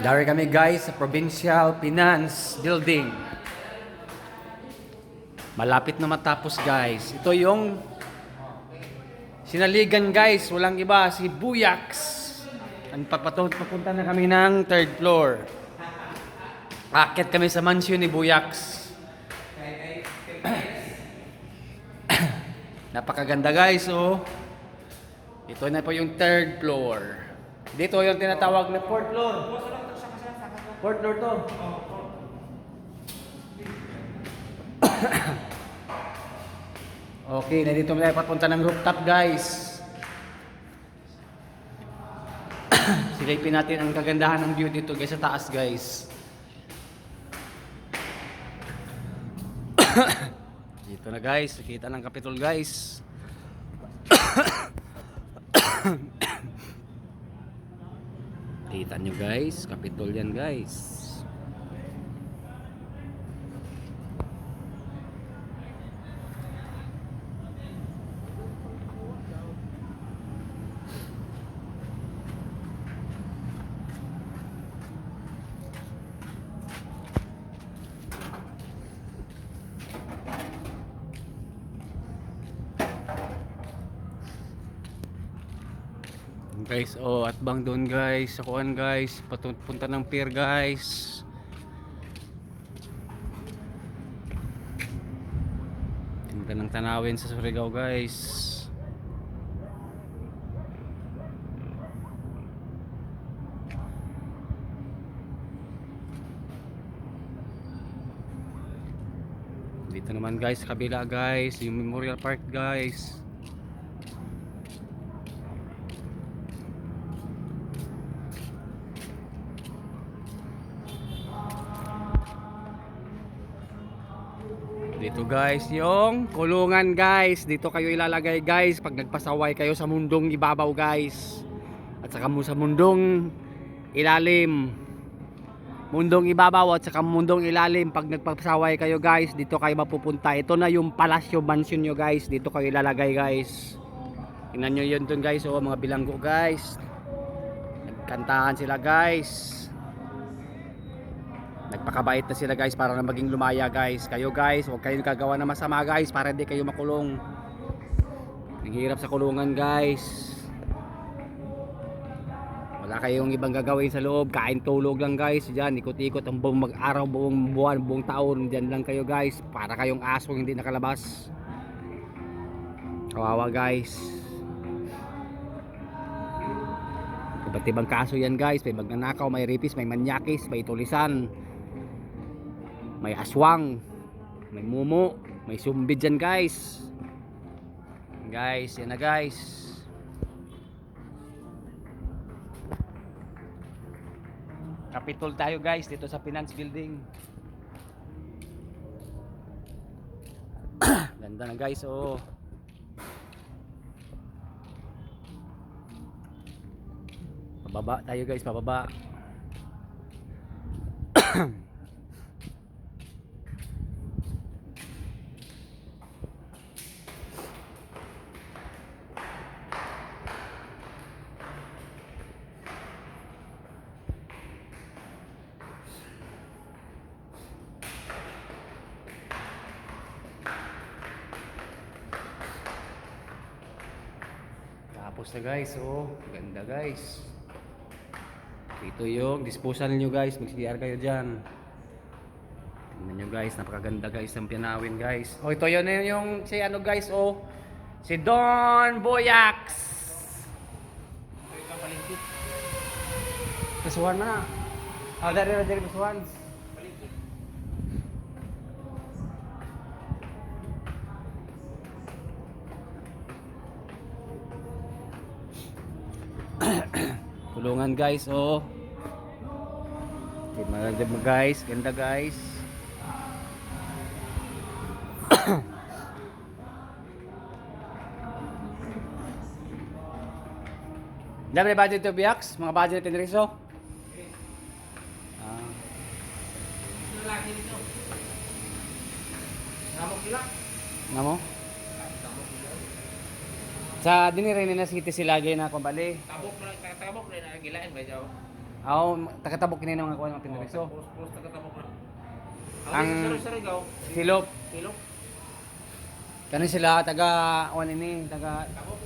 Dari kami guys sa Provincial Finance Building. Malapit na matapos guys. Ito yung sinaligan guys. Walang iba, si Buyax. Papunta na kami ng third floor. Akit kami sa mansion ni Buyax. Napakaganda guys, oh. Ito na po yung third floor. Dito yung tinatawag na fourth floor. Fourth floor to. Okay, na dito tayo papunta ng rooftop guys. Silipin natin ang kagandahan ng view dito guys sa taas guys. Dito na guys, nakita ng Capitol guys. Kita nyo guys, Capitol yan guys. Guys, oh, at bang doon guys, sa kuan guys, papunta ng pier guys. Ganda ng tanawin sa Surigao guys. Dito naman guys, kabila guys, yung Memorial Park guys. Dito guys yung kulungan guys. Dito kayo ilalagay guys pag nagpasaway kayo sa mundong ibabaw guys. At saka sa mundong ilalim. Mundong ibabaw at saka mundong ilalim. Pag nagpasaway kayo guys, dito kayo mapupunta. Ito na yung palasyo mansion nyo guys. Dito kayo ilalagay guys. Tingnan nyo yun dun guys. O mga bilanggo guys. Nagkantahan sila guys. Nagpakabait na sila guys para na maging lumaya guys. Kayo guys, huwag kayong gagawa na masama guys para hindi kayo makulong. Naghihirap sa kulungan guys. Wala kayong ibang gagawin sa loob. Kain tulog lang guys. Diyan, ikot-ikot ang buong mag-araw, buong buwan, buong taon. Diyan lang kayo guys. Para kayong asong hindi nakalabas. Kawawa guys. Iba't ibang kaso yan guys. May magnanakaw, may rapist, may manyakis, may tulisan, may aswang, may mumo, may sumbid dyan guys. Guys, yan na guys. Capitol tayo guys dito sa Finance Building. Ganda na guys, oh. Pababa tayo guys, pababa. Tapos na guys, oh. Ganda guys. Ito yung disposal nyo guys. Mag-CR kayo dyan. Tingnan nyo guys. Napakaganda guys ang pinawin guys. Oh, ito yun yung si ano guys, oh. Si Don Buyax. Kasuhan na. Oh, dari kasuhan. Kulungan guys, oh. Maganda guys, ganda guys. Dami na budget to Biax? Mga budget na tinriso? Ito lagi dito. Namok nila. Namo? Sa dinire na city sila gay na kumbali. Tabok na gilain ba jaw? Aw, taga-tabok kini nga kuan ng tindirekso. Tapos taga-tabok na. Ang Sa Rigaw, silop. kilo. Kani sila taga kuan ini, taga Tabok